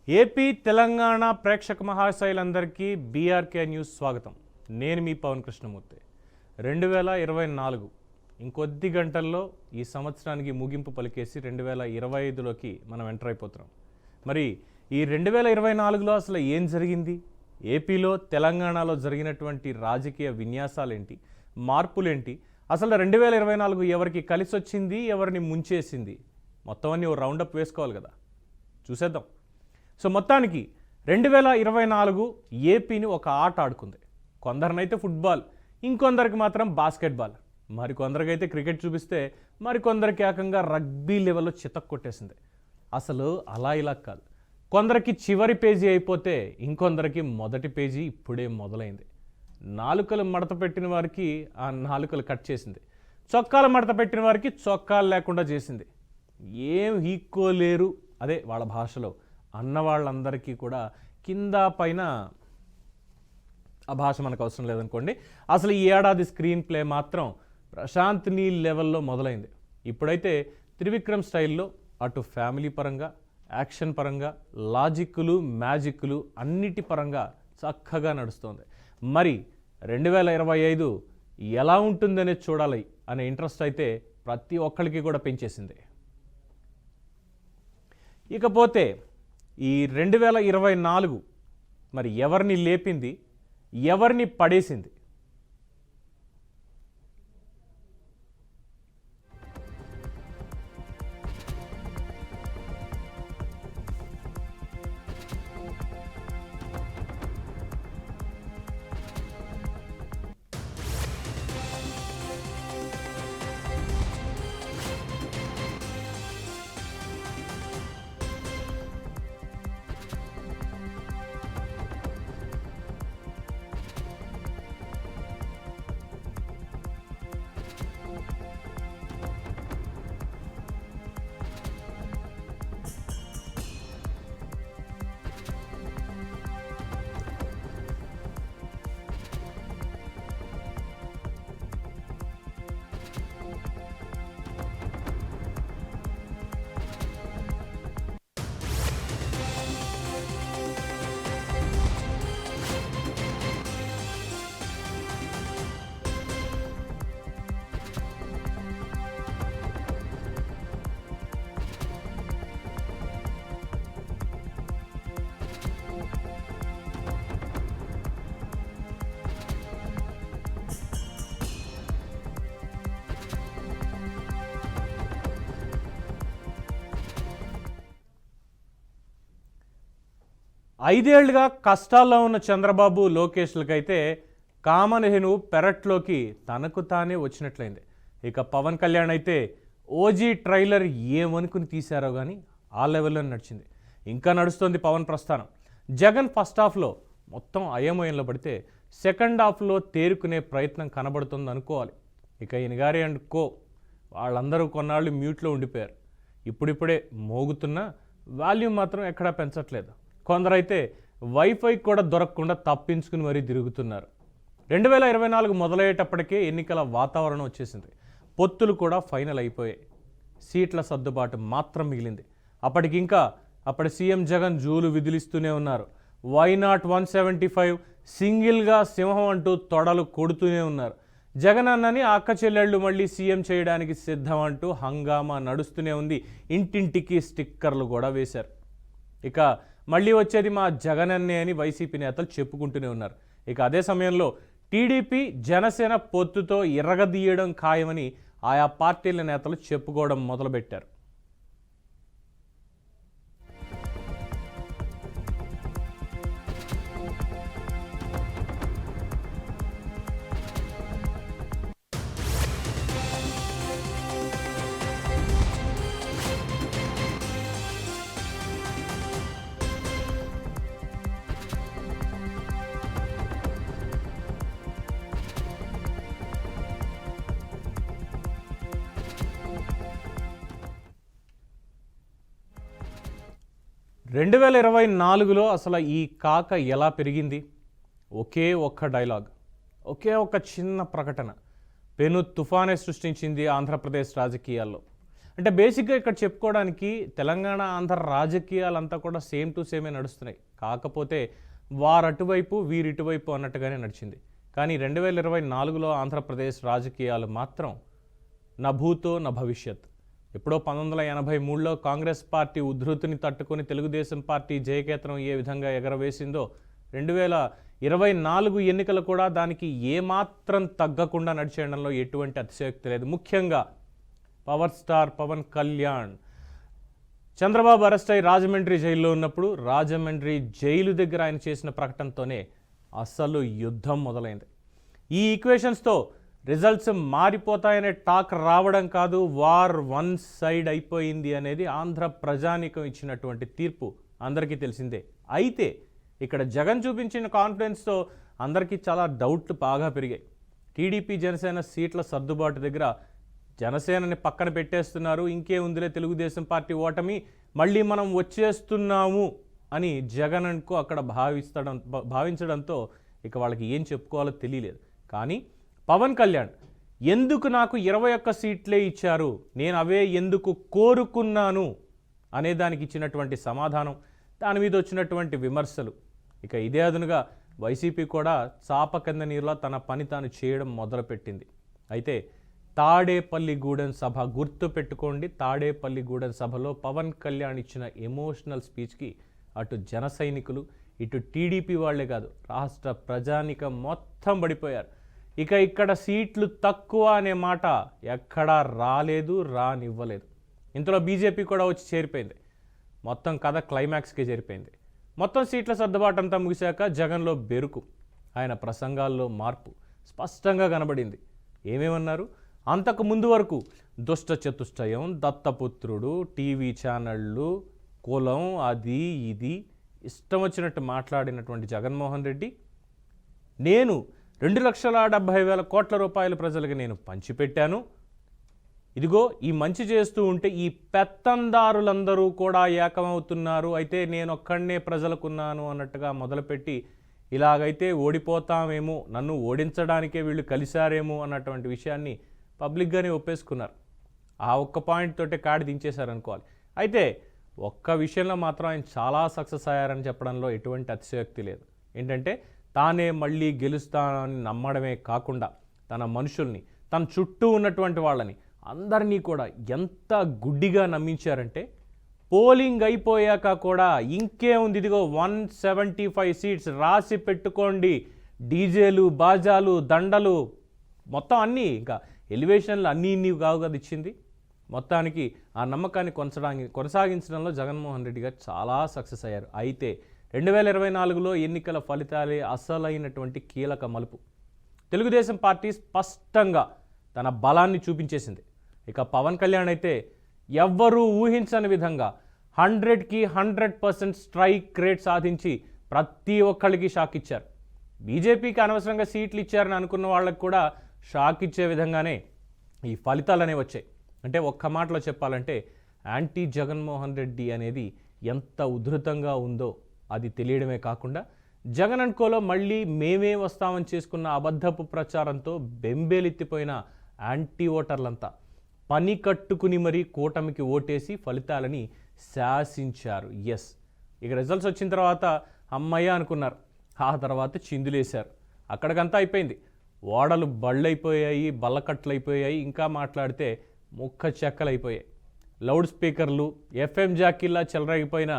AP Telangana ప్రేక్షక మహాశైలందరికీ BRK news స్వాగతం. నేను మీ పవన్ కృష్ణమూర్తి. 2024 ఇంకొద్ది గంటల్లో ఈ సంవత్సరానికి ముగింపు పలికేసి 2025లోకి మనం ఎంటర్ అయిపోతున్నాం. మరి ఈ 2024లో అసలు ఏం జరిగింది, ఏపీలో తెలంగాణలో జరిగినటువంటి రాజకీయ విన్యాసాలేంటి, మార్పులేంటి, అసలు 2024 ఎవరికి కలిసి వచ్చింది, ఎవరిని ముంచేసింది, మొత్తం అన్నీ ఓ రౌండప్ వేసుకోవాలి కదా, చూసేద్దాం. సో మొత్తానికి 2024 ఏపీని ఒక ఆట ఆడుకుంది. కొందరినైతే ఫుట్బాల్, ఇంకొందరికి మాత్రం బాస్కెట్బాల్, మరికొందరికైతే క్రికెట్ చూపిస్తే మరికొందరికి ఏకంగా రగ్బీ లెవెల్లో చితక్ కొట్టేసింది. అసలు అలా ఇలా కాదు, కొందరికి చివరి పేజీ అయిపోతే ఇంకొందరికి మొదటి పేజీ ఇప్పుడే మొదలైంది. నాలుకలు మడత పెట్టిన వారికి ఆ నాలుకలు కట్ చేసింది, చొక్కాలు మడత పెట్టిన వారికి చొక్కాలు లేకుండా చేసింది. ఏం ఈక్కోలేరు, అదే వాళ్ళ భాషలో అన్న వాళ్ళందరికీ కూడా కింద పైన ఆ భాష మనకు అవసరం లేదనుకోండి. అసలు ఈ ఏడాది స్క్రీన్ ప్లే మాత్రం ప్రశాంత్ నీల్ లెవెల్లో మొదలైంది. ఇప్పుడైతే త్రివిక్రమ్ స్టైల్లో అటు ఫ్యామిలీ పరంగా, యాక్షన్ పరంగా, లాజిక్లు, మ్యాజిక్లు అన్నిటి పరంగా చక్కగా నడుస్తోంది. మరి 2025 ఎలా ఉంటుందనేది చూడాలి అనే ఇంట్రెస్ట్ అయితే ప్రతి ఒక్కరికి కూడా పెంచేసింది. ఇకపోతే ఈ 2024 మరి ఎవరిని లేపింది, ఎవరిని పడేసింది? ఐదేళ్లుగా కష్టాల్లో ఉన్న చంద్రబాబు, లోకేష్లకైతే కామధేను పెరట్లోకి తనకు తానే వచ్చినట్లయింది. ఇక పవన్ కళ్యాణ్ అయితే ఓజీ ట్రైలర్ ఏమనుకుని తీశారో కానీ ఆ లెవెల్లో నడిచింది. ఇంకా నడుస్తోంది పవన్ ప్రస్థానం. జగన్ ఫస్ట్ హాఫ్లో మొత్తం అయోమయంలో పడితే సెకండ్ హాఫ్లో తేరుకునే ప్రయత్నం కనబడుతుంది అనుకోవాలి. ఇక ఈయనగారి అండ్ కో వాళ్ళందరూ కొన్నాళ్ళు మ్యూట్లో ఉండిపోయారు. ఇప్పుడిప్పుడే మోగుతున్న వాల్యూమ్ మాత్రం ఎక్కడా పెంచట్లేదు. కొందరైతే వైఫై కూడా దొరకకుండా తప్పించుకుని మరీ తిరుగుతున్నారు. 2024 మొదలయ్యేటప్పటికే ఎన్నికల వాతావరణం వచ్చేసింది. పొత్తులు కూడా ఫైనల్ అయిపోయాయి. సీట్ల సర్దుబాటు మాత్రం మిగిలింది. అప్పటి సీఎం జగన్ జూలు విదిలిస్తూనే ఉన్నారు. వైనాట్ 175 సింగిల్గా సింహం అంటూ తొడలు కొడుతూనే ఉన్నారు. జగన్ అన్నని అక్క చెల్లెళ్ళు మళ్ళీ సీఎం చేయడానికి సిద్ధం అంటూ హంగామా నడుస్తూనే ఉంది. ఇంటింటికి స్టిక్కర్లు కూడా వేశారు. ఇక మళ్ళీ వచ్చేది మా జగనన్నే అని వైసీపీ నేతలు చెప్పుకుంటూనే ఉన్నారు. ఇక అదే సమయంలో టీడీపీ, జనసేన పొత్తుతో ఎర్రగదీయడం ఖాయమని ఆయా పార్టీల నేతలు చెప్పుకోవడం మొదలుపెట్టారు. రెండు 2024లో అసలు ఈ కాక ఎలా పెరిగింది? ఒకే ఒక్క డైలాగ్, ఒకే ఒక్క చిన్న ప్రకటన పెను తుఫానే సృష్టించింది ఆంధ్రప్రదేశ్ రాజకీయాల్లో. అంటే బేసిక్గా ఇక్కడ చెప్పుకోవడానికి తెలంగాణ ఆంధ్ర రాజకీయాలంతా కూడా సేమ్ టు సేమే నడుస్తున్నాయి. కాకపోతే వారు అటువైపు వీరు ఇటువైపు అన్నట్టుగానే నడిచింది. కానీ 2024లో ఆంధ్రప్రదేశ్ రాజకీయాలు మాత్రం నా భూతో నా భవిష్యత్. ఎప్పుడో 1983లో కాంగ్రెస్ పార్టీ ఉధృతిని తట్టుకొని తెలుగుదేశం పార్టీ జయకేతనం ఏ విధంగా ఎగరవేసిందో 2024 ఎన్నికలు కూడా దానికి ఏమాత్రం తగ్గకుండా నడిచేయడంలో ఎటువంటి అతిశయోక్తి లేదు. ముఖ్యంగా power star Pawan Kalyan Chandrababu arrest అయి రాజమండ్రి జైల్లో ఉన్నప్పుడు రాజమండ్రి జైలు దగ్గర ఆయన చేసిన ప్రకటనతోనే అసలు యుద్ధం మొదలైంది. ఈ ఈక్వేషన్స్తో రిజల్ట్స్ మారిపోతాయనే టాక్ రావడం కాదు, వార్ వన్ సైడ్ అయిపోయింది అనేది ఆంధ్ర ప్రజానీకం ఇచ్చినటువంటి తీర్పు అందరికీ తెలిసిందే. అయితే ఇక్కడ జగన్ చూపించిన కాన్ఫిడెన్స్తో అందరికీ చాలా డౌట్లు బాగా పెరిగాయి. టీడీపీ జనసేన సీట్ల సర్దుబాటు దగ్గర జనసేనని పక్కన పెట్టేస్తున్నారు, ఇంకేముందిలే తెలుగుదేశం పార్టీ ఓటమి, మళ్ళీ మనం వచ్చేస్తున్నాము అని జగన్ అనుకో అక్కడ భావించడంతో ఇక వాళ్ళకి ఏం చెప్పుకోవాలో తెలియలేదు. కానీ పవన్ కళ్యాణ్ ఎందుకు నాకు 21 సీట్లే ఇచ్చారు, నేను అవే ఎందుకు కోరుకున్నాను అనే దానికి ఇచ్చినటువంటి సమాధానం, దాని మీద వచ్చినటువంటి విమర్శలు, ఇక ఇదే అదునుగా వైసీపీ కూడా చాప కింద నీరులో తన పని తాను చేయడం మొదలుపెట్టింది. అయితే తాడేపల్లిగూడెం సభ గుర్తు పెట్టుకోండి. తాడేపల్లిగూడెం సభలో పవన్ కళ్యాణ్ ఇచ్చిన ఎమోషనల్ స్పీచ్కి అటు జన సైనికులు ఇటు టీడీపీ వాళ్లే కాదు రాష్ట్ర ప్రజానికం మొత్తం పడిపోయారు. ఇక ఇక్కడ సీట్లు తక్కువ అనే మాట ఎక్కడా రాలేదు, రానివ్వలేదు. ఇంతలో బీజేపీ కూడా వచ్చి చేరిపోయింది. మొత్తం కథ క్లైమాక్స్కి చేరిపోయింది. మొత్తం సీట్ల సర్దుబాటు అంతా ముగిశాక జగన్లో బెరుకు, ఆయన ప్రసంగాల్లో మార్పు స్పష్టంగా కనబడింది. ఏమేమన్నారు? అంతకు ముందు వరకు దుష్ట చతుష్టయం, దత్తపుత్రుడు, టీవీ ఛానళ్ళు, కులం, అది ఇది ఇష్టం వచ్చినట్టు మాట్లాడినటువంటి జగన్మోహన్ రెడ్డి, నేను 2,70,000 కోట్ల రూపాయల ప్రజలకు నేను పంచిపెట్టాను, ఇదిగో ఈ మంచి చేస్తూ ఉంటే ఈ పెత్తందారులందరూ కూడా ఏకమవుతున్నారు, అయితే నేను ఒక్కడనే ప్రజలకున్నాను అన్నట్టుగా మొదలుపెట్టి ఇలాగైతే ఓడిపోతామేమో, నన్ను ఓడించడానికే వీళ్ళు కలిశారేమో అన్నటువంటి విషయాన్ని పబ్లిక్గానే ఒప్పేసుకున్నారు. ఆ ఒక్క పాయింట్ తోటే కాడి దించేశారనుకోవాలి. అయితే ఒక్క విషయంలో మాత్రం ఆయన చాలా సక్సెస్ అయ్యారని చెప్పడంలో ఎటువంటి అతిశయోక్తి లేదు. ఏంటంటే తానే మళ్ళీ గెలుస్తానని నమ్మడమే కాకుండా తన మనుషుల్ని, తన చుట్టూ ఉన్నటువంటి వాళ్ళని అందరినీ కూడా ఎంత గుడ్డిగా నమ్మించారంటే పోలింగ్ అయిపోయాక కూడా ఇంకేముంది, ఇదిగో 175 సీట్స్ రాసి పెట్టుకోండి, డీజేలు, బాజాలు, దండలు మొత్తం అన్నీ, ఇంకా ఎలివేషన్లు అన్నీ ఇన్ని కావు కదా ఇచ్చింది. మొత్తానికి ఆ నమ్మకాన్ని కొనసాగించడంలో జగన్మోహన్ రెడ్డి గారు చాలా సక్సెస్ అయ్యారు. అయితే 2024లో ఎన్నికల ఫలితాలే అసలైనటువంటి కీలక మలుపు. తెలుగుదేశం పార్టీ స్పష్టంగా తన బలాన్ని చూపించేసింది. ఇక పవన్ కళ్యాణ్ అయితే ఎవ్వరూ ఊహించని విధంగా 100కి 100% స్ట్రైక్ రేట్ సాధించి ప్రతి ఒక్కళ్ళకి షాక్ ఇచ్చారు. బీజేపీకి అనవసరంగా సీట్లు ఇచ్చారని అనుకున్న వాళ్ళకి కూడా షాక్ ఇచ్చే విధంగానే ఈ ఫలితాలనే వచ్చాయి. అంటే ఒక్క మాటలో చెప్పాలంటే యాంటీ జగన్మోహన్ రెడ్డి అనేది ఎంత ఉధృతంగా ఉందో అది తెలియడమే కాకుండా జగన్ అండ్ కోలో మళ్ళీ మేమే వస్తామని చేసుకున్న అబద్ధపు ప్రచారంతో బెంబేలెత్తిపోయిన యాంటీ ఓటర్లంతా పని కట్టుకుని మరీ కూటమికి ఓటేసి ఫలితాలని శాసించారు. ఎస్, ఇక రిజల్ట్స్ వచ్చిన తర్వాత అమ్మయ్య అనుకున్నారు, ఆ తర్వాత చిందులేశారు. అక్కడికంతా అయిపోయింది. ఓడలు బళ్ళైపోయాయి, బల్లకట్లయిపోయాయి, ఇంకా మాట్లాడితే ముక్క చెక్కలైపోయాయి. లౌడ్ స్పీకర్లు, ఎఫ్ఎం జాకీల్లా చెలరేగిపోయిన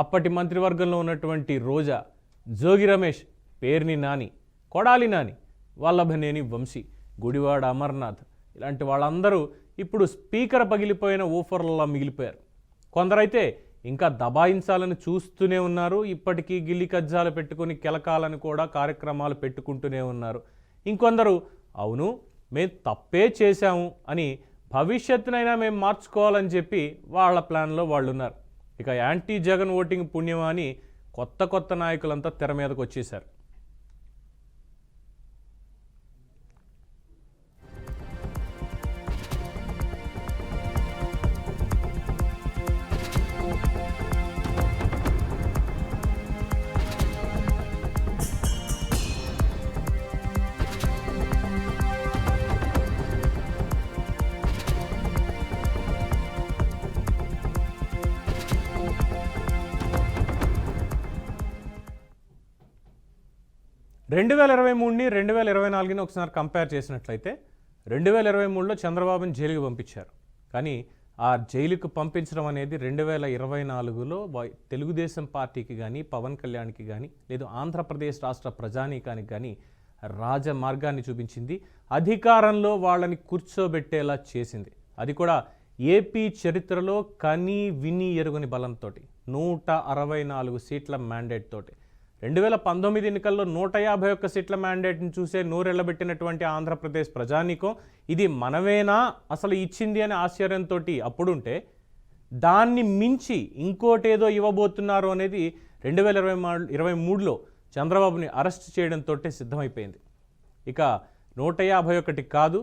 అప్పటి మంత్రివర్గంలో ఉన్నటువంటి రోజా, జోగి రమేష్, పేర్ని నాని, కొడాలి నాని, వల్లభనేని వంశీ, గుడివాడ అమర్నాథ్ ఇలాంటి వాళ్ళందరూ ఇప్పుడు స్పీకర్ పగిలిపోయిన ఊఫర్లలో మిగిలిపోయారు. కొందరైతే ఇంకా దబాయించాలని చూస్తూనే ఉన్నారు. ఇప్పటికీ గిల్లి కజ్జాలు పెట్టుకుని కెలకాలని కూడా కార్యక్రమాలు పెట్టుకుంటూనే ఉన్నారు. ఇంకొందరు అవును మేము తప్పే చేశాము అని భవిష్యత్తునైనా మేము మార్చుకోవాలని చెప్పి వాళ్ళ ప్లాన్లో వాళ్ళు ఉన్నారు. ఇక యాంటీ జగన్ ఓటింగ్ పుణ్యమా అని కొత్త నాయకులంతా తెర మీదకు వచ్చేశారు. 2023ని 2024ని ఒకసారి కంపేర్ చేసినట్లయితే 2023లో చంద్రబాబుని జైలుకి పంపించారు. కానీ ఆ జైలుకు పంపించడం అనేది 2024లో తెలుగుదేశం పార్టీకి కానీ, పవన్ కళ్యాణ్కి కానీ, లేదు ఆంధ్రప్రదేశ్ రాష్ట్ర ప్రజానీకానికి కానీ రాజమార్గాన్ని చూపించింది. అధికారంలో వాళ్ళని కూర్చోబెట్టేలా చేసింది. అది కూడా ఏపీ చరిత్రలో కని విని ఎరుగని బలంతో 164 సీట్ల మ్యాండేట్ తోటి 2019 ఎన్నికల్లో 151 సీట్ల మ్యాండేట్ని చూసే నూరెళ్లబెట్టినటువంటి ఆంధ్రప్రదేశ్ ప్రజానీకం ఇది మనమేనా అసలు ఇచ్చింది అని ఆశ్చర్యంతో అప్పుడుంటే, దాన్ని మించి ఇంకోటేదో ఇవ్వబోతున్నారు అనేది 2023లో చంద్రబాబుని అరెస్ట్ చేయడంతో సిద్ధమైపోయింది. ఇక 151 కాదు,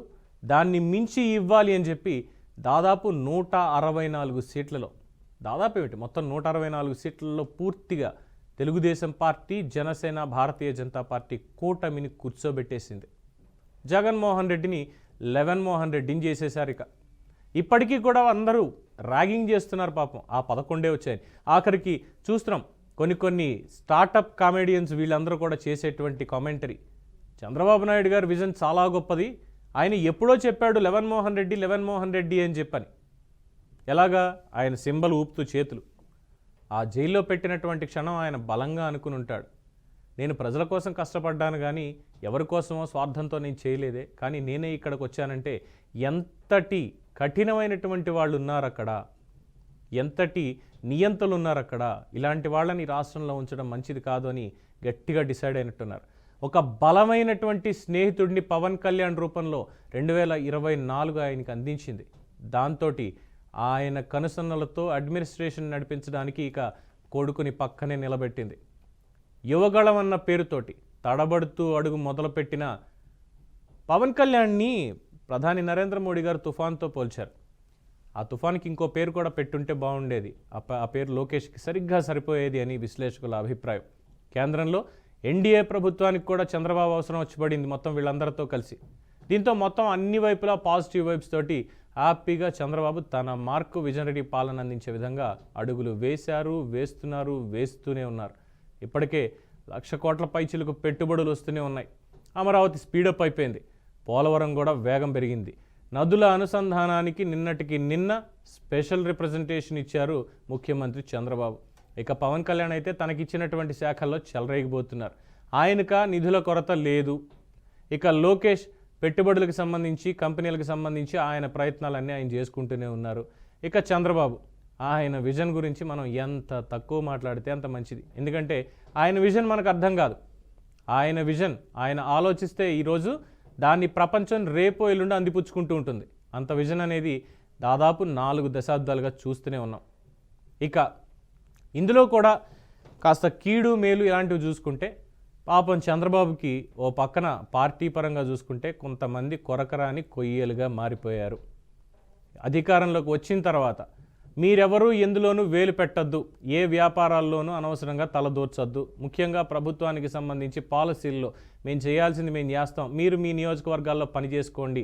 దాన్ని మించి ఇవ్వాలి అని చెప్పి దాదాపు 164 సీట్లలో, దాదాపు ఏమిటి మొత్తం 164 సీట్లలో పూర్తిగా తెలుగుదేశం పార్టీ, జనసేన, భారతీయ జనతా పార్టీ కూటమిని కూర్చోబెట్టేసింది. జగన్మోహన్ రెడ్డిని మోహన్ రెడ్డిని చేసేశారు. ఇప్పటికీ కూడా అందరూ ర్యాగింగ్ చేస్తున్నారు పాపం. ఆ 11 వచ్చాయి. ఆఖరికి చూస్తున్నాం కొన్ని స్టార్టప్ కామెడియన్స్ వీళ్ళందరూ కూడా చేసేటువంటి కామెంటరీ, చంద్రబాబు నాయుడు గారి విజన్ చాలా గొప్పది, ఆయన ఎప్పుడో చెప్పాడు మోహన్ రెడ్డి అని చెప్పని. ఎలాగా? ఆయన సింబల్ ఊపుతూ చేతులు. ఆ జైల్లో పెట్టినటువంటి క్షణం ఆయన బలంగా అనుకుని ఉంటాడు, నేను ప్రజల కోసం కష్టపడ్డాను కానీ ఎవరి కోసమో స్వార్థంతో నేను చేయలేదే, కానీ నేనే ఇక్కడికి వచ్చానంటే ఎంతటి కఠినమైనటువంటి వాళ్ళు ఉన్నారు అక్కడ, ఎంతటి నియంతలు ఉన్నారు అక్కడ, ఇలాంటి వాళ్ళని రాష్ట్రంలో ఉంచడం మంచిది కాదు అని గట్టిగా డిసైడ్ అయినట్టున్నారు. ఒక బలమైనటువంటి స్నేహితుడిని పవన్ కళ్యాణ్ రూపంలో 2024 ఆయనకి అందించింది. దాంతో ఆయన కనుసన్నలతో అడ్మినిస్ట్రేషన్ నడిపించడానికి ఇక కొడుకుని పక్కనే నిలబెట్టింది. యువగళం అన్న పేరుతోటి తడబడుతూ అడుగు మొదలుపెట్టిన పవన్ కళ్యాణ్ని ప్రధాని నరేంద్ర మోడీ గారు తుఫాన్తో పోల్చారు. ఆ తుఫాన్కి ఇంకో పేరు కూడా పెట్టుంటే బాగుండేది, ఆ పేరు లోకేష్కి సరిగ్గా సరిపోయేది అని విశ్లేషకుల అభిప్రాయం. కేంద్రంలో ఎన్డీఏ ప్రభుత్వానికి కూడా చంద్రబాబు అవసరం వచ్చి పడింది మొత్తం వీళ్ళందరితో కలిసి. దీంతో మొత్తం అన్ని వైపులా పాజిటివ్ వైబ్స్ తోటి హ్యాపీగా చంద్రబాబు తన మార్కు విజనరీ పాలన అందించే విధంగా అడుగులు వేశారు, వేస్తున్నారు, వేస్తూనే ఉన్నారు. ఇప్పటికే 1,00,000 కోట్ల పైచిలకు పెట్టుబడులు వస్తూనే ఉన్నాయి. అమరావతి స్పీడప్ అయిపోయింది. పోలవరం కూడా వేగం పెరిగింది. నదుల అనుసంధానానికి నిన్నటికి నిన్న స్పెషల్ రిప్రజెంటేషన్ ఇచ్చారు ముఖ్యమంత్రి చంద్రబాబు. ఇక పవన్ కళ్యాణ్ అయితే తనకిచ్చినటువంటి శాఖల్లో చెలరేగిపోతున్నారు. ఆయనక నిధుల కొరత లేదు. ఇక లోకేష్ పెట్టుబడులకు సంబంధించి, కంపెనీలకు సంబంధించి ఆయన ప్రయత్నాలన్నీ ఆయన చేసుకుంటూనే ఉన్నారు. ఇక చంద్రబాబు ఆయన విజన్ గురించి మనం ఎంత తక్కువ మాట్లాడితే అంత మంచిది. ఎందుకంటే ఆయన విజన్ మనకు అర్థం కాదు. ఆయన విజన్ ఆయన ఆలోచిస్తే ఈరోజు దాన్ని ప్రపంచం రేపో ఎల్లుండి అందిపుచ్చుకుంటూ ఉంటుంది. అంత విజన్ అనేది దాదాపు 4 దశాబ్దాలుగా చూస్తూనే ఉన్నాం. ఇక ఇందులో కూడా కాస్త కీడు మేలు ఇలాంటివి చూసుకుంటే పాపం చంద్రబాబుకి ఓ పక్కన పార్టీ పరంగా చూసుకుంటే కొంతమంది కొరకరాని కొయ్యలుగా మారిపోయారు. అధికారంలోకి వచ్చిన తర్వాత మీరెవరూ ఎందులోనూ వేలు పెట్టద్దు, ఏ వ్యాపారాల్లోనూ అనవసరంగా తలదూర్చొద్దు, ముఖ్యంగా ప్రభుత్వానికి సంబంధించి పాలసీల్లో మేము చేయాల్సింది మేము చేస్తాం, మీరు మీ నియోజకవర్గాల్లో పనిచేసుకోండి,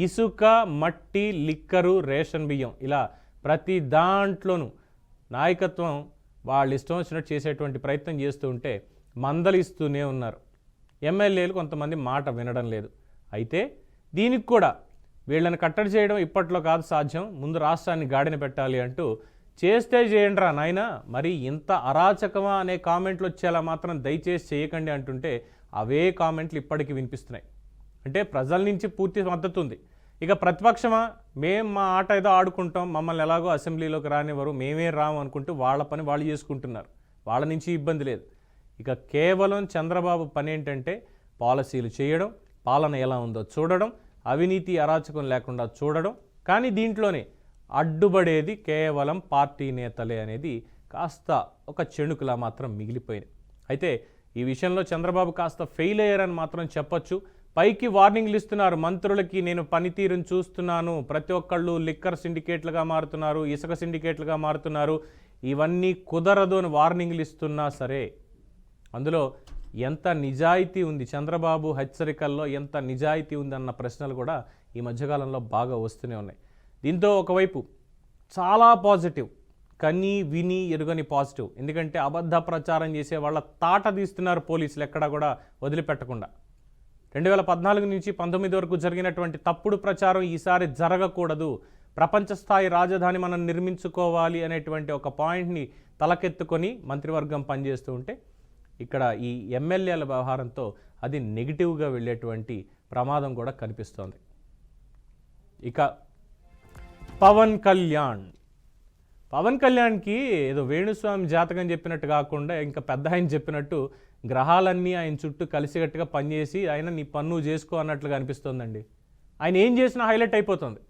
ఇసుక, మట్టి, లిక్కరు, రేషన్ బియ్యం ఇలా ప్రతి దాంట్లోనూ నాయకత్వం వాళ్ళు ఇష్టం వచ్చినట్టు చేసేటువంటి ప్రయత్నం చేస్తూ ఉంటే మందలిస్తూనే ఉన్నారు. ఎమ్మెల్యేలు కొంతమంది మాట వినడం లేదు. అయితే దీనికి కూడా వీళ్ళని కట్టడి చేయడం ఇప్పట్లో కాదు సాధ్యం, ముందు రాష్ట్రాన్ని గాడిన పెట్టాలి అంటూ చేస్తే చేయండిరా నాయనా, మరి ఇంత అరాచకమా అనే కామెంట్లు వచ్చేలా మాత్రం దయచేసి చేయకండి అంటుంటే అవే కామెంట్లు ఇప్పటికీ వినిపిస్తున్నాయి. అంటే ప్రజల నుంచి పూర్తి మద్దతు ఉంది. ఇక ప్రతిపక్షమా, మేము మా ఆట ఏదో ఆడుకుంటాం, మమ్మల్ని ఎలాగో అసెంబ్లీలోకి రానివ్వరు, మేమే రాము అనుకుంటూ వాళ్ళ పని వాళ్ళు చేసుకుంటున్నారు. వాళ్ళ నుంచి ఇబ్బంది లేదు. ఇక కేవలం చంద్రబాబు పని ఏంటంటే పాలసీలు చేయడం, పాలన ఎలా ఉందో చూడడం, అవినీతి అరాచకం లేకుండా చూడడం. కానీ దీంట్లోనే అడ్డుపడేది కేవలం పార్టీ నేతలే అనేది కాస్త ఒక చెణుకులా మాత్రం మిగిలిపోయింది. అయితే ఈ విషయంలో చంద్రబాబు కాస్త ఫెయిల్ అయ్యారని మాత్రం చెప్పొచ్చు. పైకి వార్నింగ్లు ఇస్తున్నారు మంత్రులకి, నేను పనితీరును చూస్తున్నాను, ప్రతి ఒక్కళ్ళు లిక్కర్ సిండికేట్లుగా మారుతున్నారు, ఇసుక సిండికేట్లుగా మారుతున్నారు, ఇవన్నీ కుదరదు అని వార్నింగ్లు ఇస్తున్నా సరే అందులో ఎంత నిజాయితీ ఉంది, చంద్రబాబు హెచ్చరికల్లో ఎంత నిజాయితీ ఉందన్న ప్రశ్నలు కూడా ఈ మధ్యకాలంలో బాగా వస్తూనే ఉన్నాయి. దీంతో ఒకవైపు చాలా పాజిటివ్, కని విని ఎరుగని పాజిటివ్. ఎందుకంటే అబద్ధ ప్రచారం చేసే వాళ్ళ తాట తీస్తున్నారు పోలీసులు ఎక్కడా కూడా వదిలిపెట్టకుండా. 2014 నుంచి 19 వరకు జరిగినటువంటి తప్పుడు ప్రచారం ఈసారి జరగకూడదు, ప్రపంచ స్థాయి రాజధాని మనం నిర్మించుకోవాలి అనేటువంటి ఒక పాయింట్ని తలకెత్తుకొని మంత్రివర్గం పనిచేస్తూ ఉంటే ఇక్కడ ఈ ఎమ్మెల్యేల వ్యవహారంతో అది నెగిటివ్గా వెళ్ళేటువంటి ప్రమాదం కూడా కనిపిస్తోంది. ఇక పవన్ కళ్యాణ్కి ఏదో వేణుస్వామి జాతకం చెప్పినట్టు కాకుండా ఇంకా పెద్ద ఆయన చెప్పినట్టు గ్రహాలన్నీ ఆయన చుట్టూ కలిసికట్టుగా పనిచేసి ఆయన నీ పన్ను చేసుకో అన్నట్లుగా అనిపిస్తోందండి. ఆయన ఏం చేసినా హైలైట్ అయిపోతుంది.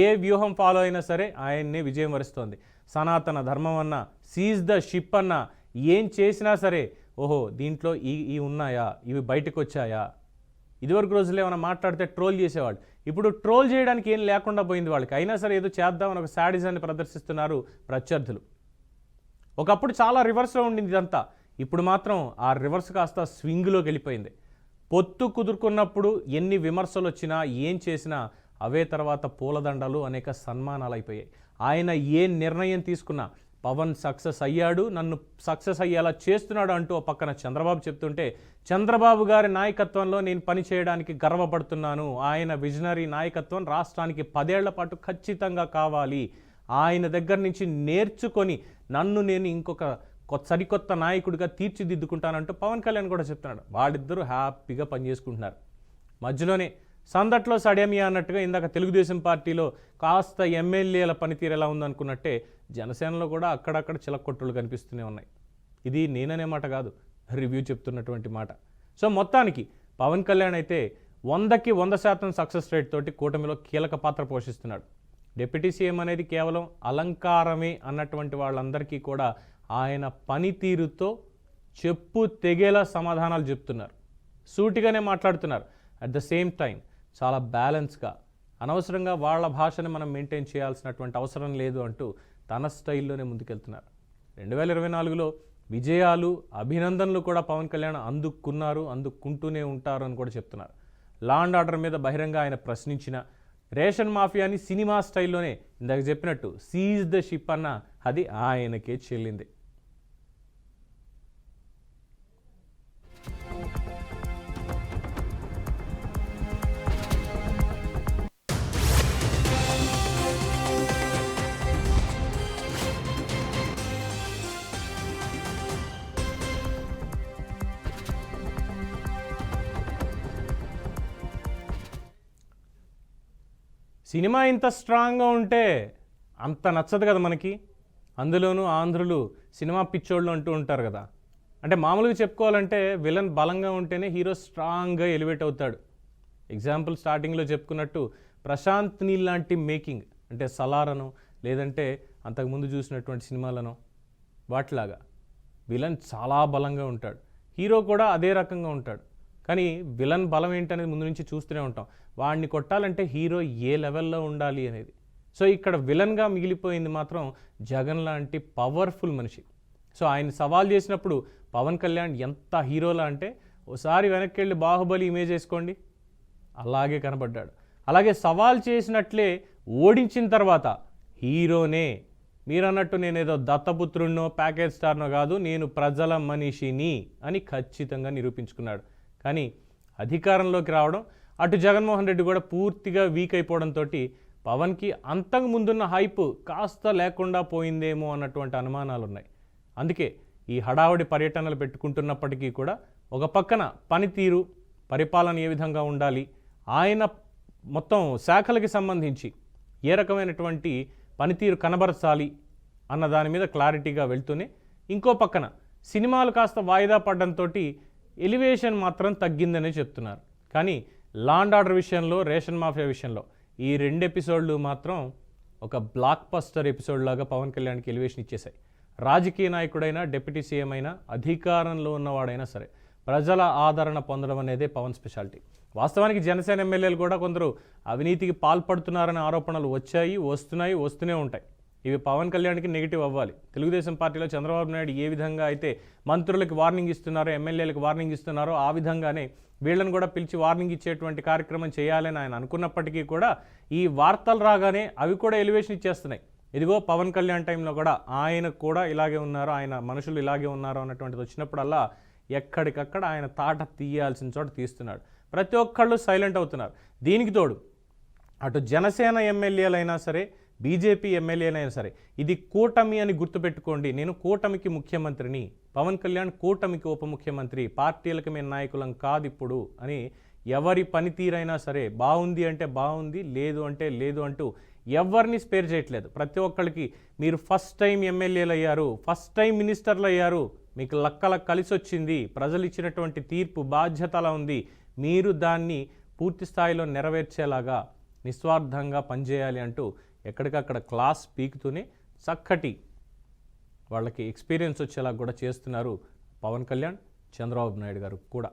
ఏ వ్యూహం ఫాలో అయినా సరే ఆయన్నే విజయం వరిస్తోంది. సనాతన ధర్మం అన్నా, సీజ్ ద షిప్ అన్నా, ఏం చేసినా సరే ఓహో దీంట్లో ఈ ఉన్నాయా, ఇవి బయటకు వచ్చాయా. ఇదివరకు రోజులు ఏమైనా మాట్లాడితే ట్రోల్ చేసేవాళ్ళు, ఇప్పుడు ట్రోల్ చేయడానికి ఏం లేకుండా పోయింది వాళ్ళకి. అయినా సరే ఏదో చేద్దామని ఒక శాడిజాన్ని ప్రదర్శిస్తున్నారు ప్రత్యర్థులు. ఒకప్పుడు చాలా రివర్స్లో ఉండింది ఇదంతా, ఇప్పుడు మాత్రం ఆ రివర్స్ కాస్త స్వింగ్లోకి వెళ్ళిపోయింది. పొత్తు కుదురుకున్నప్పుడు ఎన్ని విమర్శలు వచ్చినా ఏం చేసినా అవే తర్వాత పూలదండలు, అనేక సన్మానాలు అయిపోయాయి. ఆయన ఏ నిర్ణయం తీసుకున్నా పవన్ సక్సెస్ అయ్యాడు, నన్ను సక్సెస్ అయ్యేలా చేస్తున్నాడు అంటూ పక్కన చంద్రబాబు చెప్తుంటే, చంద్రబాబు గారి నాయకత్వంలో నేను పని చేయడానికి గర్వపడుతున్నాను, ఆయన విజనరీ నాయకత్వం రాష్ట్రానికి 10 ఏళ్ల పాటు ఖచ్చితంగా కావాలి, ఆయన దగ్గర నుంచి నేర్చుకొని నన్ను నేను ఇంకొక సరికొత్త నాయకుడిగా తీర్చిదిద్దుకుంటానంటూ పవన్ కళ్యాణ్ కూడా చెప్తున్నాడు. వాళ్ళిద్దరూ హ్యాపీగా పనిచేసుకుంటున్నారు. మధ్యలోనే సందట్లో సడేమియా అన్నట్టుగా ఇందాక తెలుగుదేశం పార్టీలో కాస్త ఎమ్మెల్యేల పనితీరు ఎలా ఉందనుకున్నట్టే జనసేనలో కూడా అక్కడక్కడ చిలక్కొట్టులు కనిపిస్తూనే ఉన్నాయి. ఇది నేననే మాట కాదు, రివ్యూ చెప్తున్నటువంటి మాట. సో మొత్తానికి పవన్ కళ్యాణ్ అయితే 100కి 100% సక్సెస్ రేట్ తోటి కూటమిలో కీలక పాత్ర పోషిస్తున్నాడు. డిప్యూటీ సీఎం అనేది కేవలం అలంకారమే అన్నటువంటి వాళ్ళందరికీ కూడా ఆయన పనితీరుతో చెప్పు తెగేలా సమాధానాలు చెప్తున్నారు, సూటిగానే మాట్లాడుతున్నారు. అట్ ద సేమ్ టైం చాలా బ్యాలెన్స్గా, అనవసరంగా వాళ్ళ భాషని మనం మెయింటైన్ చేయాల్సినటువంటి అవసరం లేదు అంటూ తన స్టైల్లోనే ముందుకెళ్తున్నారు. 2024లో విజయాలు, అభినందనలు కూడా పవన్ కళ్యాణ్ అందుకుంటూనే ఉంటారు అని కూడా చెప్తున్నారు. లా అండ్ ఆర్డర్ మీద బహిరంగ ఆయన ప్రశ్నించిన, రేషన్ మాఫియాని సినిమా స్టైల్లోనే ఇందాక చెప్పినట్టు సీజ్ ద షిప్ అన్న అది ఆయనకే చెల్లింది. సినిమా ఇంత స్ట్రాంగ్గా ఉంటే అంత నచ్చదు కదా మనకి. అందులోనూ ఆంధ్రులు సినిమా పిచ్చోళ్ళు అంటూ ఉంటారు కదా. అంటే మామూలుగా చెప్పుకోవాలంటే విలన్ బలంగా ఉంటేనే హీరో స్ట్రాంగ్గా ఎలివేట్ అవుతాడు. ఎగ్జాంపుల్ స్టార్టింగ్లో చెప్పుకున్నట్టు ప్రశాంత్ నీల్ లాంటి మేకింగ్, అంటే సలారను లేదంటే అంతకుముందు చూసినటువంటి సినిమాలను వాటిలాగా విలన్ చాలా బలంగా ఉంటాడు, హీరో కూడా అదే రకంగా ఉంటాడు. కానీ విలన్ బలం ఏంటనేది ముందు నుంచి చూస్తూనే ఉంటాం. వాడిని కొట్టాలంటే హీరో ఏ లెవెల్లో ఉండాలి అనేది. సో ఇక్కడ విలన్గా మిగిలిపోయింది మాత్రం జగన్ లాంటి పవర్ఫుల్ మనిషి. సో ఆయన సవాల్ చేసినప్పుడు పవన్ కళ్యాణ్ ఎంత హీరోలా అంటే ఒకసారి వెనక్కి వెళ్ళి బాహుబలి ఇమేజ్ వేసుకోండి, అలాగే కనబడ్డాడు. అలాగే సవాల్ చేసినట్లే ఓడించిన తర్వాత హీరోనే, మీరన్నట్టు నేనేదో దత్తపుత్రున్నో ప్యాకేజ్ స్టార్నో కాదు, నేను ప్రజల మనిషిని అని ఖచ్చితంగా నిరూపించుకున్నాడు. కానీ అధికారంలోకి రావడం, అటు జగన్మోహన్ రెడ్డి కూడా పూర్తిగా వీక్ అయిపోవడంతో పవన్కి అంతకు ముందున్న హైప్ కాస్త లేకుండా పోయిందేమో అన్నటువంటి అనుమానాలు ఉన్నాయి. అందుకే ఈ హడావుడి పర్యటనలు పెట్టుకుంటున్నప్పటికీ కూడా ఒక పక్కన పనితీరు, పరిపాలన ఏ విధంగా ఉండాలి, ఆయన మొత్తం శాఖలకి సంబంధించి ఏ రకమైనటువంటి పనితీరు కనబరచాలి అన్న దాని మీద క్లారిటీగా వెళ్తూనే, ఇంకో పక్కన సినిమాలు కాస్త వాయిదా పడడంతో ఎలివేషన్ మాత్రం తగ్గిందనే చెప్తున్నారు. కానీ లా అండ్ ఆర్డర్ విషయంలో, రేషన్ మాఫియా విషయంలో ఈ 2 ఎపిసోడ్లు మాత్రం ఒక బ్లాక్ బస్టర్ ఎపిసోడ్ లాగా పవన్ కళ్యాణ్కి ఎలివేషన్ ఇచ్చేశాయి. రాజకీయ నాయకుడైనా, డిప్యూటీ సీఎం అయినా, అధికారంలో ఉన్నవాడైనా సరే ప్రజల ఆదరణ పొందడం అనేదే పవన్ స్పెషాలిటీ. వాస్తవానికి జనసేన ఎమ్మెల్యేలు కూడా కొందరు అవినీతికి పాల్పడుతున్నారనే ఆరోపణలు వస్తూనే ఉంటాయి. ఇవి పవన్ కళ్యాణ్కి నెగిటివ్ అవ్వాలి. తెలుగుదేశం పార్టీలో చంద్రబాబు నాయుడు ఏ విధంగా అయితే మంత్రులకు వార్నింగ్ ఇస్తున్నారో, ఎమ్మెల్యేలకు వార్నింగ్ ఇస్తున్నారో, ఆ విధంగానే వీళ్ళని కూడా పిలిచి వార్నింగ్ ఇచ్చేటువంటి కార్యక్రమం చేయాలని ఆయన అనుకున్నప్పటికీ కూడా ఈ వార్తలు రాగానే అవి కూడా ఎలివేషన్ ఇచ్చేస్తున్నాయి. ఇదిగో పవన్ కళ్యాణ్ టైంలో కూడా ఆయన కూడా ఇలాగే ఉన్నారు, ఆయన మనుషులు ఇలాగే ఉన్నారు అన్నటువంటిది వచ్చినప్పుడల్లా ఎక్కడికక్కడ ఆయన తాట తీయాల్సిన చోట తీస్తున్నాడు. ప్రతి ఒక్కళ్ళు సైలెంట్ అవుతున్నారు. దీనికి తోడు అటు జనసేన ఎమ్మెల్యేలైనా సరే, బీజేపీ ఎమ్మెల్యేలైనా సరే, ఇది కూటమి అని గుర్తుపెట్టుకోండి. నేను కూటమికి ముఖ్యమంత్రిని, పవన్ కళ్యాణ్ కూటమికి ఉప ముఖ్యమంత్రి, పార్టీలకు మేము నాయకులం కాదు ఇప్పుడు అని ఎవరి పనితీరైనా సరే బాగుంది అంటే బాగుంది, లేదు అంటే లేదు అంటూ ఎవరిని స్పేర్ చేయట్లేదు. ప్రతి ఒక్కరికి మీరు ఫస్ట్ టైం ఎమ్మెల్యేలు అయ్యారు, ఫస్ట్ టైం మినిస్టర్లు అయ్యారు, మీకు లక్కల కలిసి వచ్చింది, ప్రజలు ఇచ్చినటువంటి తీర్పు బాధ్యత అలా ఉంది, మీరు దాన్ని పూర్తి స్థాయిలో నెరవేర్చేలాగా నిస్వార్థంగా పనిచేయాలి అంటూ ఎక్కడికక్కడ క్లాస్ పీకుతూనే చక్కటి వాళ్ళకి ఎక్స్పీరియన్స్ వచ్చేలా కూడా చేస్తున్నారు పవన్ కళ్యాణ్, చంద్రబాబు నాయుడు గారు కూడా.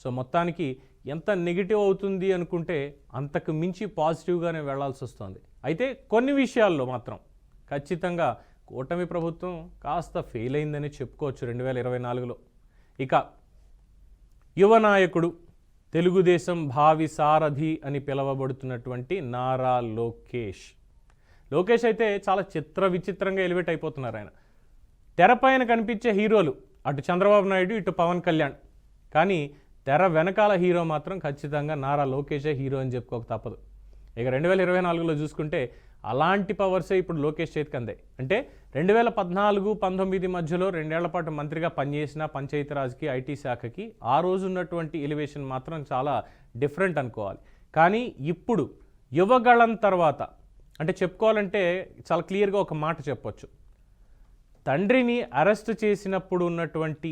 సో మొత్తానికి ఎంత నెగిటివ్ అవుతుంది అనుకుంటే అంతకు మించి పాజిటివ్గానే వెళ్లాల్సి వస్తుంది. అయితే కొన్ని విషయాల్లో మాత్రం ఖచ్చితంగా కూటమి ప్రభుత్వం కాస్త ఫెయిల్ అయిందని చెప్పుకోవచ్చు 2024లో. ఇక యువ నాయకుడు, తెలుగుదేశం భావి సారథి అని పిలువబడుతున్నటువంటి నారా లోకేష్ అయితే చాలా విచిత్రంగా ఎలివేట్ అయిపోతున్నారు. ఆయన తెరపైన కనిపించే హీరోలు అటు చంద్రబాబు నాయుడు, ఇటు పవన్ కళ్యాణ్, కానీ తెర వెనకాల హీరో మాత్రం ఖచ్చితంగా నారా లోకేషే హీరో అని చెప్పుకోక తప్పదు. ఇక 2024లో చూసుకుంటే అలాంటి పవర్సే ఇప్పుడు లోకేష్ చేతికి అందాయి. అంటే 2014-19 మధ్యలో 2 ఏళ్ల పాటు మంత్రిగా పనిచేసిన పంచాయతీరాజ్కి, ఐటీ శాఖకి ఆ రోజు ఉన్నటువంటి ఎలివేషన్ మాత్రం చాలా డిఫరెంట్ అనుకోవాలి. కానీ ఇప్పుడు యువగళం తర్వాత అంటే చెప్పుకోవాలంటే చాలా క్లియర్గా ఒక మాట చెప్పొచ్చు. తండ్రిని అరెస్ట్ చేసినప్పుడు ఉన్నటువంటి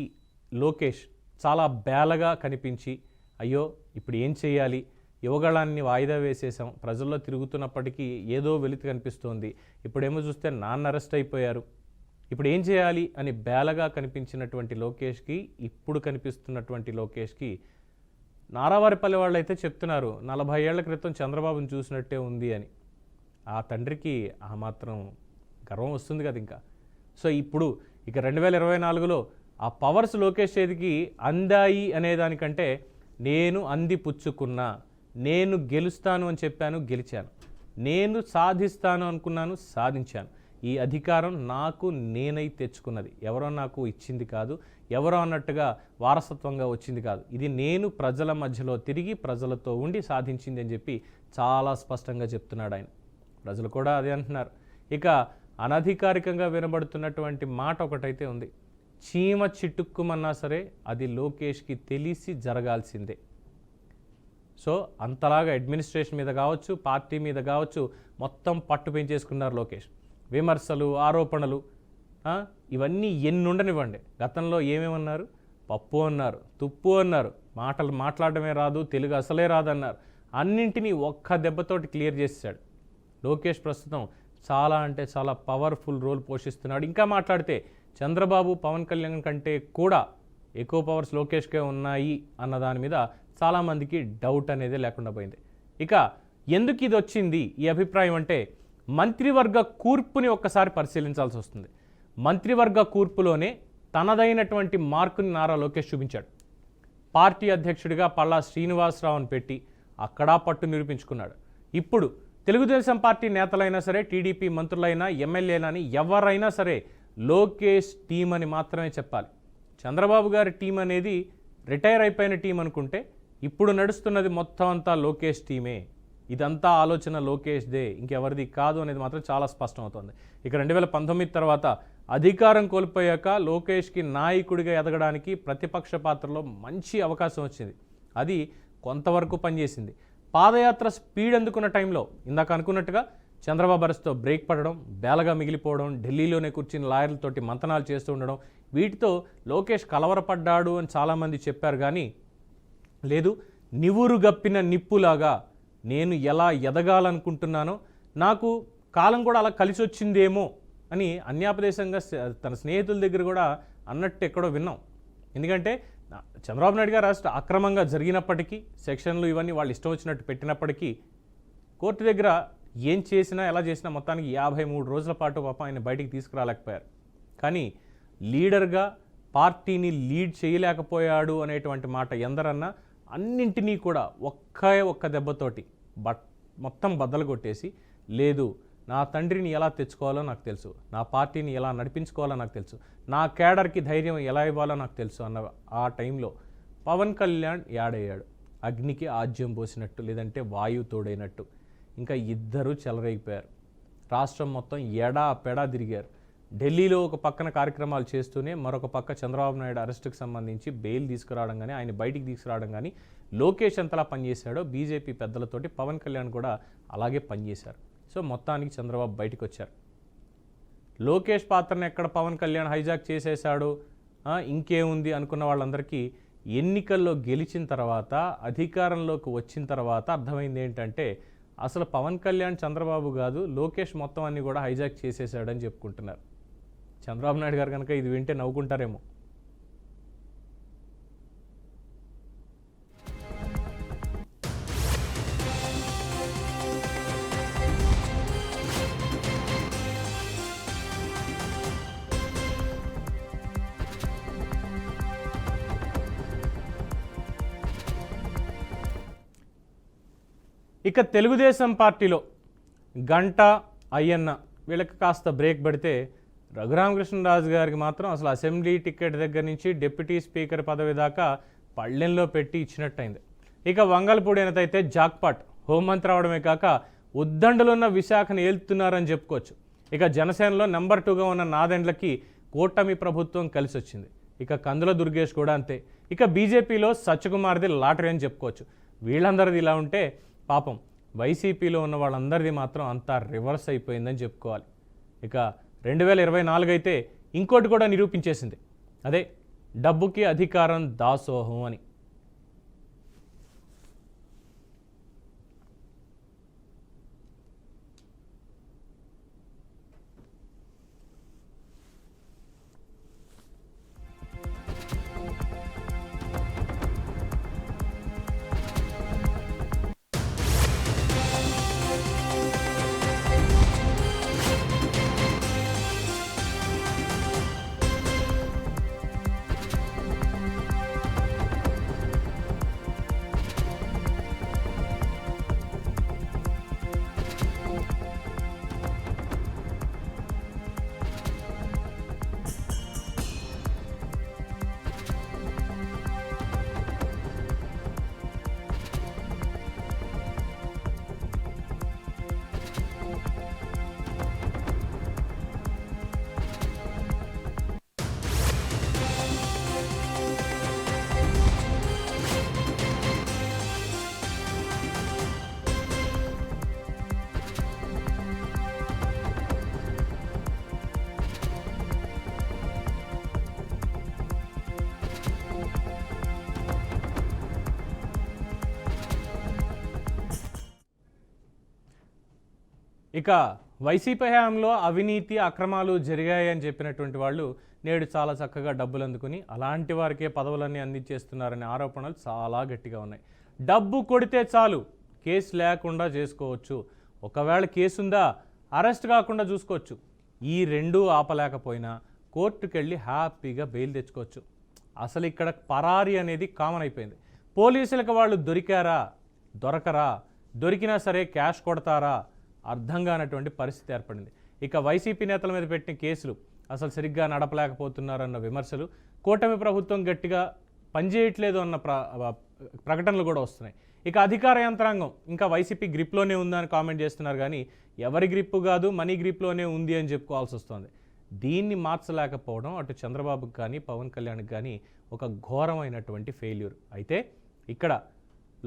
లోకేష్ చాలా బేలగా కనిపించి, అయ్యో ఇప్పుడు ఏం చేయాలి, యువగళాన్ని వాయిదా వేసేసాం, ప్రజల్లో తిరుగుతున్నప్పటికీ ఏదో వెలితి కనిపిస్తోంది, ఇప్పుడేమో చూస్తే నాన్న అరెస్ట్ అయిపోయారు, ఇప్పుడు ఏం చేయాలి అని బేలగా కనిపించినటువంటి లోకేష్కి, ఇప్పుడు కనిపిస్తున్నటువంటి లోకేష్కి నారావారిపల్లి వాళ్ళు అయితే చెప్తున్నారు 40 ఏళ్ల క్రితం చంద్రబాబుని చూసినట్టే ఉంది అని. ఆ తండ్రికి ఆ మాత్రం గర్వం వస్తుంది కదా ఇంకా. సో ఇప్పుడు ఇక 2024లో ఆ పవర్స్ లోకేష్ చేతికి అందాయి అనేదానికంటే నేను అంది పుచ్చుకున్నా, నేను గెలుస్తాను అని చెప్పాను, గెలిచాను, నేను సాధిస్తాను అనుకున్నాను, సాధించాను, ఈ అధికారం నాకు నేనై తెచ్చుకున్నది, ఎవరో నాకు ఇచ్చింది కాదు, ఎవరో అన్నట్టుగా వారసత్వంగా వచ్చింది కాదు, ఇది నేను ప్రజల మధ్యలో తిరిగి ప్రజలతో ఉండి సాధించింది అని చెప్పి చాలా స్పష్టంగా చెప్తున్నాడు ఆయన. ప్రజలు కూడా అదే అంటున్నారు. ఇక అనధికారికంగా వినబడుతున్నటువంటి మాట ఒకటైతే ఉంది, చీమ చిట్టుక్కుమన్నా సరే అది లోకేష్కి తెలిసి జరగాల్సిందే. సో అంతలాగా అడ్మినిస్ట్రేషన్ మీద కావచ్చు, పార్టీ మీద కావచ్చు, మొత్తం పట్టు పెంచేసుకున్నారు లోకేష్. విమర్శలు, ఆరోపణలు ఇవన్నీ ఎన్నుండనివ్వండి. గతంలో ఏమేమన్నారు, పప్పు అన్నారు, తుప్పు అన్నారు, మాటలు మాట్లాడమే రాదు, తెలుగు అసలే రాదన్నారు, అన్నింటినీ ఒక్క దెబ్బతోటి క్లియర్ చేశాడు లోకేష్. ప్రస్తుతం చాలా అంటే చాలా పవర్ఫుల్ రోల్ పోషిస్తున్నాడు. ఇంకా మాట్లాడితే చంద్రబాబు, పవన్ కళ్యాణ్ కంటే కూడా ఎక్కువ పవర్స్ లోకేష్కే ఉన్నాయి అన్న దాని మీద చాలామందికి డౌట్ అనేది లేకుండా పోయింది. ఇక ఎందుకు ఇది వచ్చింది ఈ అభిప్రాయం అంటే, మంత్రివర్గ కూర్పుని ఒక్కసారి పరిశీలించాల్సి వస్తుంది. మంత్రివర్గ కూర్పులోనే తనదైనటువంటి మార్కుని నారా లోకేష్ చూపించాడు. పార్టీ అధ్యక్షుడిగా పల్లా శ్రీనివాసరావుని పెట్టి అక్కడా పట్టు నిరూపించుకున్నాడు. ఇప్పుడు తెలుగుదేశం పార్టీ నేతలైనా సరే, టీడీపీ మంత్రులైనా, ఎమ్మెల్యేలని ఎవరైనా సరే లోకేష్ టీం అని మాత్రమే చెప్పాలి. చంద్రబాబు గారి టీం అనేది రిటైర్ అయిపోయిన టీం అనుకుంటే ఇప్పుడు నడుస్తున్నది మొత్తం అంతా లోకేష్ టీమే, ఇదంతా ఆలోచన లోకేష్దే, ఇంకెవరిది కాదు అనేది మాత్రం చాలా స్పష్టం అవుతుంది. ఇక 2019 తర్వాత అధికారం కోల్పోయాక లోకేష్కి నాయకుడిగా ఎదగడానికి ప్రతిపక్ష పాత్రలో మంచి అవకాశం వచ్చింది. అది కొంతవరకు పనిచేసింది. పాదయాత్ర స్పీడ్ అందుకున్న టైంలో ఇందాక అనుకున్నట్టుగా చంద్రబాబు అరెస్ట్తో బ్రేక్ పడడం, బేలగా మిగిలిపోవడం, ఢిల్లీలోనే కూర్చుని లాయర్లతోటి మంతనాలు చేస్తూ ఉండడం, వీటితో లోకేష్ కలవరపడ్డాడు అని చాలామంది చెప్పారు. కానీ లేదు, నివురుగప్పిన నిప్పులాగా నేను ఎలా ఎదగాలనుకుంటున్నానో, నాకు కాలం కూడా అలా కలిసి వచ్చిందేమో అని అన్యాపదేశంగా తన స్నేహితుల దగ్గర కూడా అన్నట్టు ఎక్కడో విన్నాం. ఎందుకంటే చంద్రబాబు నాయుడు గారు అరెస్ట్ అక్రమంగా జరిగినప్పటికీ, సెక్షన్లు ఇవన్నీ వాళ్ళు ఇష్టం వచ్చినట్టు పెట్టినప్పటికీ, కోర్టు దగ్గర ఏం చేసినా ఎలా చేసినా మొత్తానికి 53 రోజుల పాటు పాపం ఆయన బయటికి తీసుకురాలేకపోయారు. కానీ లీడర్గా పార్టీని లీడ్ చేయలేకపోయాడు అనేటువంటి మాట ఎందరన్నా అన్నింటినీ కూడా ఒక్క దెబ్బతోటి మొత్తం బద్దలు కొట్టేసి, లేదు నా తండ్రిని ఎలా తెచ్చుకోవాలో నాకు తెలుసు, నా పార్టీని ఎలా నడిపించుకోవాలో నాకు తెలుసు, నా కేడర్కి ధైర్యం ఎలా ఇవ్వాలో నాకు తెలుసు అన్న ఆ టైంలో పవన్ కళ్యాణ్ యాడ్ అయ్యాడు. అగ్నికి ఆజ్యం పోసినట్టు, లేదంటే వాయువు తోడైనట్టు. ఇంకా ఇద్దరు చెలరేగిపోయారు. రాష్ట్రం మొత్తం ఎడా పెడా తిరిగారు. ఢిల్లీలో ఒక పక్కన కార్యక్రమాలు చేస్తూనే మరొక పక్క చంద్రబాబు నాయుడు అరెస్టుకు సంబంధించి బెయిల్ తీసుకురావడం కానీ, ఆయన బయటికి తీసుకురావడం కానీ, లోకేష్ ఎంతలా పనిచేశాడో బీజేపీ పెద్దలతోటి పవన్ కళ్యాణ్ కూడా అలాగే పనిచేశారు. సో మొత్తానికి చంద్రబాబు బయటికి వచ్చారు. లోకేష్ పాత్రను ఎక్కడ పవన్ కళ్యాణ్ హైజాక్ చేసేశాడు, ఇంకేముంది అనుకున్న వాళ్ళందరికీ ఎన్నికల్లో గెలిచిన తర్వాత, అధికారంలోకి వచ్చిన తర్వాత అర్థమైంది ఏంటంటే అసలు పవన్ కళ్యాణ్ చంద్రబాబు కాదు, లోకేష్ మొత్తం అన్ని కూడా హైజాక్ చేసేసాడని చెప్పుకుంటున్నారు. చంద్రబాబు నాయుడు గారు కనుక ఇది వింటే నవ్వుకుంటారేమో. ఇక తెలుగుదేశం పార్టీలో గంట అయ్యన్న వీళ్ళకి కాస్త బ్రేక్ పడితే, రఘురామకృష్ణరాజు గారికి మాత్రం అసలు అసెంబ్లీ టికెట్ దగ్గర నుంచి డిప్యూటీ స్పీకర్ పదవి దాకా పళ్ళెంలో పెట్టి ఇచ్చినట్టయింది. ఇక వంగల్పూడి అయితే జాక్పాట్, హోంమంత్రి అవడమే కాక ఉద్దండులున్న విశాఖను ఏలుతున్నారని చెప్పుకోవచ్చు. ఇక జనసేనలో నెంబర్ 2గా ఉన్న నాదెండ్లకి కూటమి ప్రభుత్వం కలిసి వచ్చింది. ఇక కందుల దుర్గేష్ కూడా అంతే. ఇక బీజేపీలో సత్యకుమార్ది లాటరీ అని చెప్పుకోవచ్చు. వీళ్ళందరిది ఇలా ఉంటే పాపం వైసీపీలో ఉన్న వాళ్ళందరిది మాత్రం అంతా రివర్స్ అయిపోయిందని చెప్పుకోవాలి. ఇక 2024 అయితే ఇంకోటి కూడా నిరూపించేసింది, అదే డబ్బుకి అధికారం దాసోహం అని. ఇక వైసీపీ హయాంలో అవినీతి అక్రమాలు జరిగాయని చెప్పినటువంటి వాళ్ళు నేడు చాలా చక్కగా డబ్బులు అందుకుని అలాంటి వారికే పదవులన్నీ అందించేస్తున్నారనే ఆరోపణలు చాలా గట్టిగా ఉన్నాయి. డబ్బు కొడితే చాలు కేసు లేకుండా చేసుకోవచ్చు, ఒకవేళ కేసుందా అరెస్ట్ కాకుండా చూసుకోవచ్చు. ఈ రెండూ ఆపలేకపోయినా కోర్టుకు వెళ్ళి హ్యాపీగా బెయిల్ తెచ్చుకోవచ్చు. అసలు ఇక్కడ పరారీ అనేది కామన్ అయిపోయింది. పోలీసులకు వాళ్ళు దొరికారా దొరకరా, దొరికినా సరే క్యాష్ కొడతారా అర్థం కానటువంటి పరిస్థితి ఏర్పడింది. ఇక వైసీపీ నేతల మీద పెట్టిన కేసులు అసలు సరిగ్గా నడపలేకపోతున్నారన్న విమర్శలు, కూటమి ప్రభుత్వం గట్టిగా పనిచేయట్లేదు అన్న ప్రకటనలు కూడా వస్తున్నాయి. ఇక అధికార యంత్రాంగం ఇంకా వైసీపీ గ్రిప్లోనే ఉందని కామెంట్ చేస్తున్నారు, కానీ ఎవరి గ్రిప్పు కాదు మనీ గ్రిప్లోనే ఉంది అని చెప్పుకోవాల్సి వస్తుంది. దీన్ని మార్చలేకపోవడం అటు చంద్రబాబుకి కానీ పవన్ కళ్యాణ్కి కానీ ఒక ఘోరమైనటువంటి ఫెయిల్యూర్. అయితే ఇక్కడ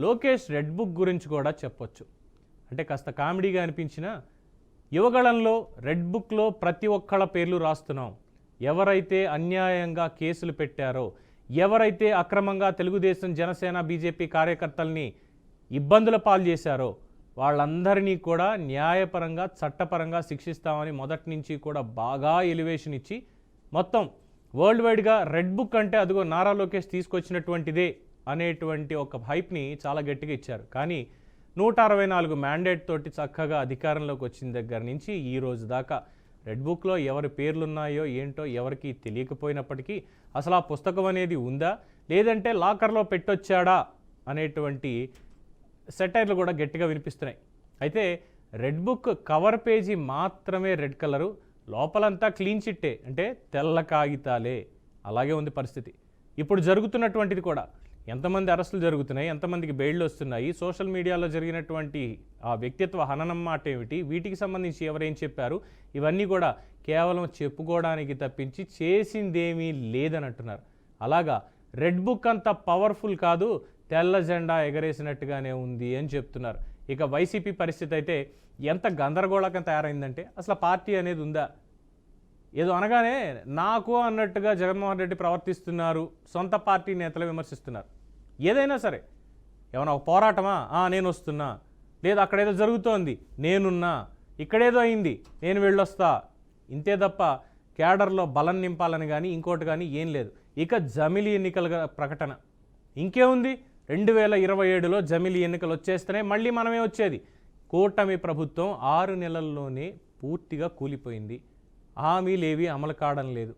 లోకేష్ రెడ్ బుక్ గురించి కూడా చెప్పొచ్చు. అంటే కాస్త కామెడీగా అనిపించిన, యువగళంలో రెడ్ బుక్లో ప్రతి ఒక్కళ్ళ పేర్లు రాస్తున్నాం, ఎవరైతే అన్యాయంగా కేసులు పెట్టారో, ఎవరైతే అక్రమంగా తెలుగుదేశం జనసేన బీజేపీ కార్యకర్తల్ని ఇబ్బందుల పాలు చేశారో వాళ్ళందరినీ కూడా న్యాయపరంగా చట్టపరంగా శిక్షిస్తామని మొదటి నుంచి కూడా బాగా ఎలివేషన్ ఇచ్చి మొత్తం వరల్డ్ వైడ్గా రెడ్ బుక్ అంటే అదిగో నారా లోకేష్ తీసుకొచ్చినటువంటిదే అనేటువంటి ఒక హైప్ని చాలా గట్టిగా ఇచ్చారు. కానీ 164 మ్యాండేట్ తోటి చక్కగా అధికారంలోకి వచ్చిన దగ్గర నుంచి ఈ రోజు దాకా రెడ్ బుక్లో ఎవరి పేర్లున్నాయో ఏంటో ఎవరికి తెలియకపోయినప్పటికీ అసలు ఆ పుస్తకం అనేది ఉందా లేదంటే లాకర్లో పెట్టొచ్చాడా అనేటువంటి సెటైర్లు కూడా గట్టిగా వినిపిస్తున్నాయి. అయితే రెడ్ బుక్ కవర్ పేజీ మాత్రమే రెడ్ కలరు, లోపలంతా క్లీన్ చిట్టే, అంటే తెల్ల కాగితాలే. అలాగే ఉంది పరిస్థితి. ఇప్పుడు జరుగుతున్నటువంటిది కూడా ఎంతమంది అరెస్టులు జరుగుతున్నాయి, ఎంతమందికి బెయిళ్ళు వస్తున్నాయి, సోషల్ మీడియాలో జరిగినటువంటి ఆ వ్యక్తిత్వ హననం మాట ఏమిటి, వీటికి సంబంధించి ఎవరేం చెప్పారు, ఇవన్నీ కూడా కేవలం చెప్పుకోవడానికి తప్పించి చేసిందేమీ లేదని అంటున్నారు. అలాగా రెడ్ బుక్ అంత పవర్ఫుల్ కాదు, తెల్ల జెండా ఎగరేసినట్టుగానే ఉంది అని చెప్తున్నారు. ఇక వైసీపీ పరిస్థితి అయితే ఎంత గందరగోళంగా తయారైందంటే అసలు పార్టీ అనేది ఉందా, ఏదో అనగానే నాకు అన్నట్టుగా జగన్మోహన్ రెడ్డి ప్రవర్తిస్తున్నారు, సొంత పార్టీ నేతలు విమర్శిస్తున్నారు. ఏదైనా సరే ఏమన్నా ఒక పోరాటమా, నేను వస్తున్నా, లేదా అక్కడేదో జరుగుతోంది నేనున్నా, ఇక్కడేదో అయింది నేను వెళ్ళొస్తా, ఇంతే తప్ప క్యాడర్లో బలం నింపాలని కానీ ఇంకోటి కానీ ఏం లేదు. ఇక జమిలీ ఎన్నికల ప్రకటన ఇంకేముంది, 2027లో జమిలీ ఎన్నికలు వచ్చేస్తేనే మళ్ళీ మనమే వచ్చేది. కూటమి ప్రభుత్వం 6 నెలల్లోనే పూర్తిగా కూలిపోయింది. హామీలేవి అమలు కావడం లేదు.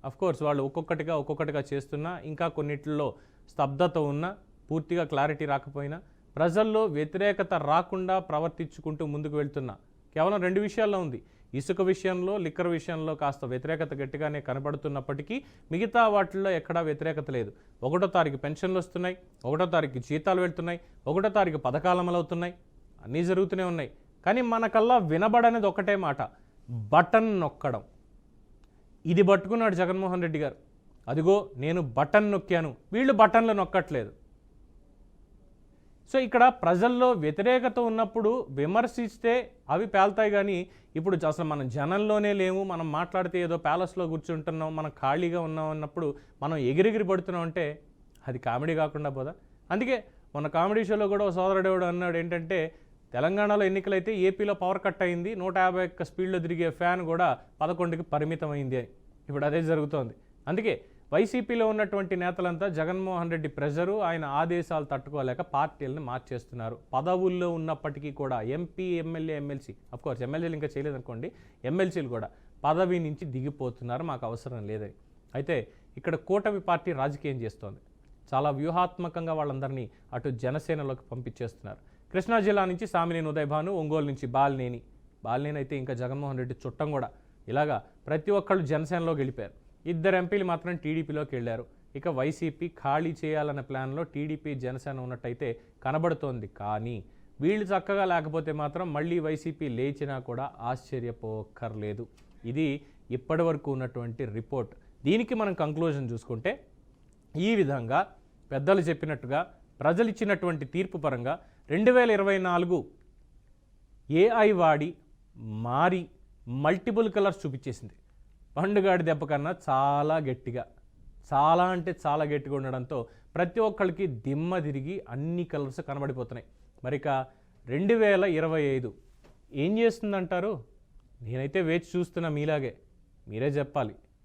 అఫ్కోర్స్ వాళ్ళు ఒక్కొక్కటిగా చేస్తున్నా, ఇంకా కొన్నిటిల్లో స్తబ్దత ఉన్నా, పూర్తిగా క్లారిటీ రాకపోయినా, ప్రజల్లో వ్యతిరేకత రాకుండా ప్రవర్తించుకుంటూ ముందుకు వెళ్తున్నా. కేవలం 2 విషయాల్లో ఉంది. ఇసుక విషయంలో, లిక్కర్ విషయంలో కాస్త వ్యతిరేకత గట్టిగానే కనబడుతున్నప్పటికీ మిగతా వాటిల్లో ఎక్కడా వ్యతిరేకత లేదు. 1వ తారీఖు పెన్షన్లు వస్తున్నాయి, 1వ తారీఖు జీతాలు వెళ్తున్నాయి, 1వ తారీఖు పథకాలు అమలవుతున్నాయి, అన్నీ జరుగుతూనే ఉన్నాయి. కానీ మనకల్లా వినబడనేది ఒకటే మాట, బటన్ నొక్కడం. ఇది పట్టుకున్నాడు జగన్మోహన్ రెడ్డి గారు. అదిగో నేను బటన్ నొక్కాను, వీళ్ళు బటన్లు నొక్కట్లేదు. సో ఇక్కడ ప్రజల్లో వ్యతిరేకత ఉన్నప్పుడు విమర్శిస్తే అవి పేలుతాయి. కానీ ఇప్పుడు అసలు మనం జనంలోనే లేము, మనం మాట్లాడితే ఏదో ప్యాలెస్లో కూర్చుంటున్నాం, మనం ఖాళీగా ఉన్నాం అన్నప్పుడు మనం ఎగిరెగిరి పడుతున్నాం అంటే అది కామెడీ కాకుండా పోదా. అందుకే మొన్న కామెడీ షోలో కూడా సోదరుడేవాడు అన్నాడు ఏంటంటే, తెలంగాణలో ఎన్నికలైతే ఏపీలో పవర్ కట్ అయింది, 151 స్పీడ్లో తిరిగే ఫ్యాన్ కూడా 11కి పరిమితం అయింది అని. ఇప్పుడు అదే జరుగుతోంది. అందుకే వైసీపీలో ఉన్నటువంటి నేతలంతా జగన్మోహన్ రెడ్డి ప్రెజరు, ఆయన ఆదేశాలు తట్టుకోలేక పార్టీలను మార్చేస్తున్నారు. పదవుల్లో ఉన్నప్పటికీ కూడా ఎంపీ, ఎమ్మెల్యే, ఎమ్మెల్సీ, అఫ్కోర్స్ ఎమ్మెల్యేలు ఇంకా చేయలేదనుకోండి, ఎమ్మెల్సీలు కూడా పదవి నుంచి దిగిపోతున్నారు, మాకు అవసరం లేదని. అయితే ఇక్కడ కూటమి పార్టీ రాజకీయం చేస్తోంది. చాలా వ్యూహాత్మకంగా వాళ్ళందరినీ అటు జనసేనలోకి పంపించేస్తున్నారు. కృష్ణా జిల్లా నుంచి సామినేని ఉదయభాను, ఒంగోలు నుంచి బాలినేని అయితే ఇంకా జగన్మోహన్ రెడ్డి చుట్టం కూడా. ఇలాగా ప్రతి ఒక్కళ్ళు జనసేనలోకి వెళ్ళిపోయారు. 2 ఎంపీలు మాత్రం టీడీపీలోకి వెళ్ళారు. ఇక వైసీపీ ఖాళీ చేయాలన్న ప్లాన్లో టీడీపీ, జనసేన ఉన్నట్టయితే కనబడుతోంది. కానీ వీళ్ళు చక్కగా లేకపోతే మాత్రం మళ్ళీ వైసీపీ లేచినా కూడా ఆశ్చర్యపోక్కర్లేదు. ఇది ఇప్పటి వరకు ఉన్నటువంటి రిపోర్ట్. దీనికి మనం కంక్లూజన్ చూసుకుంటే ఈ విధంగా పెద్దలు చెప్పినట్టుగా ప్రజలు ఇచ్చినటువంటి తీర్పు పరంగా 2024 ఏఐ వాడి మారి మల్టిపుల్ కలర్స్ చూపించేసింది. పండుగాడి దెబ్బ కన్నా చాలా గట్టిగా, చాలా అంటే చాలా గట్టిగా ఉండడంతో ప్రతి ఒక్కరికి దిమ్మ తిరిగి అన్ని కలర్స్ కనబడిపోతున్నాయి. మరిక 2025 ఏం చేస్తుందంటారు? నేనైతే వేచి చూస్తున్నా, మీలాగే మీరే చెప్పాలి.